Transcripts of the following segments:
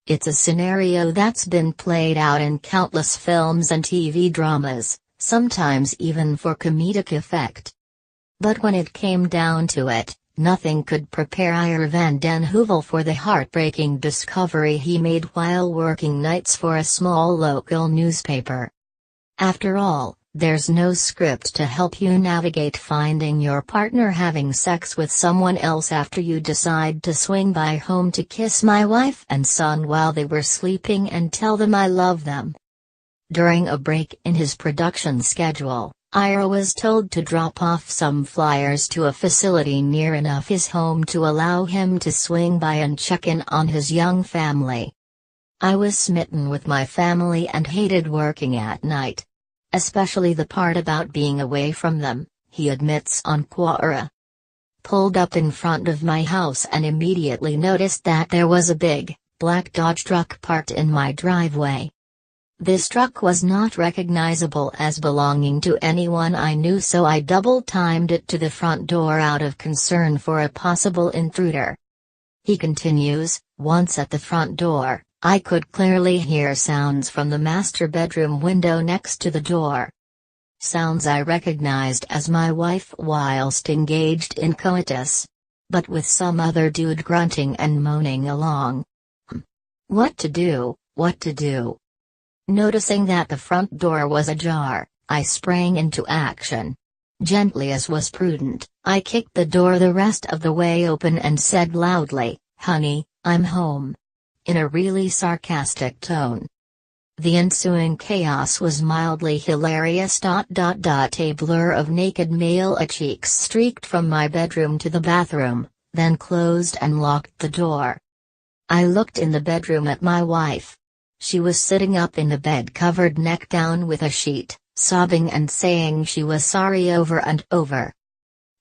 It's a scenario that's been played out in countless films and TV dramas, sometimes even for comedic effect. But when it came down to it, nothing could prepare Van den Heuvel for the heartbreaking discovery he made while working nights for a small local newspaper. After all, there's no script to help you navigate finding your partner having sex with someone else after you decide to swing by home to kiss my wife and son while they were sleeping and tell them I love them. During a break in his production schedule, Ira was told to drop off some flyers to a facility near enough his home to allow him to swing by and check in on his young family. I was smitten with my family and hated working at night. Especially the part about being away from them, he admits on Quora. Pulled up in front of my house and immediately noticed that there was a big, black Dodge truck parked in my driveway. This truck was not recognizable as belonging to anyone I knew, so I double-timed it to the front door out of concern for a possible intruder. He continues, once at the front door, I could clearly hear sounds from the master bedroom window next to the door. Sounds I recognized as my wife whilst engaged in coitus. But with some other dude grunting and moaning along. What to do, what to do? Noticing that the front door was ajar, I sprang into action. Gently as was prudent, I kicked the door the rest of the way open and said loudly, "Honey, I'm home," in a really sarcastic tone. The ensuing chaos was mildly hilarious. A blur of naked male cheeks streaked from my bedroom to the bathroom, then closed and locked the door. I looked in the bedroom at my wife. She was sitting up in the bed covered neck down with a sheet, sobbing and saying she was sorry over and over.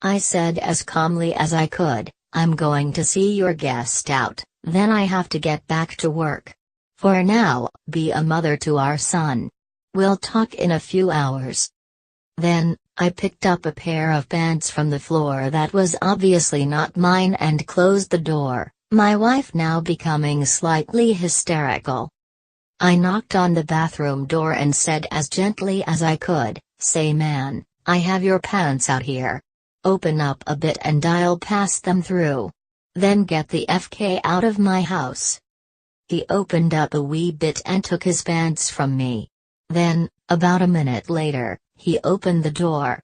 I said as calmly as I could, "I'm going to see your guest out, then I have to get back to work. For now, be a mother to our son. We'll talk in a few hours." Then, I picked up a pair of pants from the floor that was obviously not mine and closed the door, my wife now becoming slightly hysterical. I knocked on the bathroom door and said as gently as I could, "Say man, I have your pants out here. Open up a bit and I'll pass them through. Then get the FK out of my house." He opened up a wee bit and took his pants from me. Then, about a minute later, he opened the door.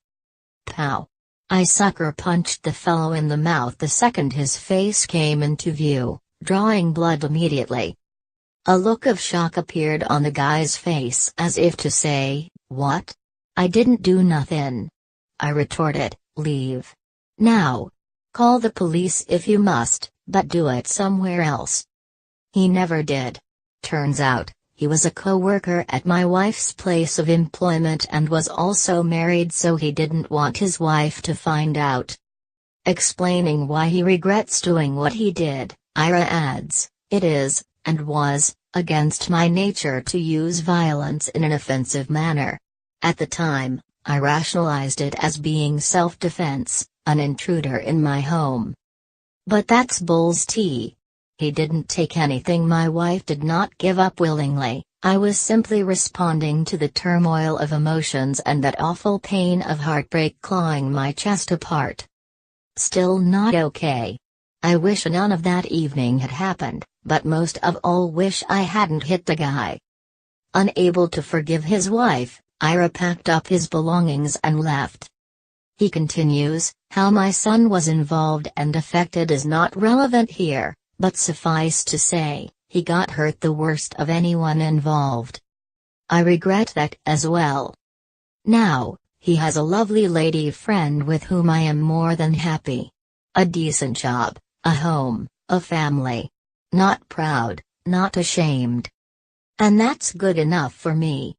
Pow! I sucker punched the fellow in the mouth the second his face came into view, drawing blood immediately. A look of shock appeared on the guy's face as if to say, "What? I didn't do nothing." I retorted, "Leave. Now. Call the police if you must, but do it somewhere else." He never did. Turns out, he was a co-worker at my wife's place of employment and was also married, so he didn't want his wife to find out. Explaining why he regrets doing what he did, Ira adds, "It is, and was, against my nature to use violence in an offensive manner. At the time, I rationalized it as being self-defense, an intruder in my home. But that's bull's tea. He didn't take anything my wife did not give up willingly, I was simply responding to the turmoil of emotions and that awful pain of heartbreak clawing my chest apart. Still not okay. I wish none of that evening had happened, but most of all wish I hadn't hit the guy." Unable to forgive his wife, Ira packed up his belongings and left. He continues, "How my son was involved and affected is not relevant here, but suffice to say, he got hurt the worst of anyone involved. I regret that as well. Now, he has a lovely lady friend with whom I am more than happy. A decent job, a home, a family. Not proud, not ashamed. And that's good enough for me."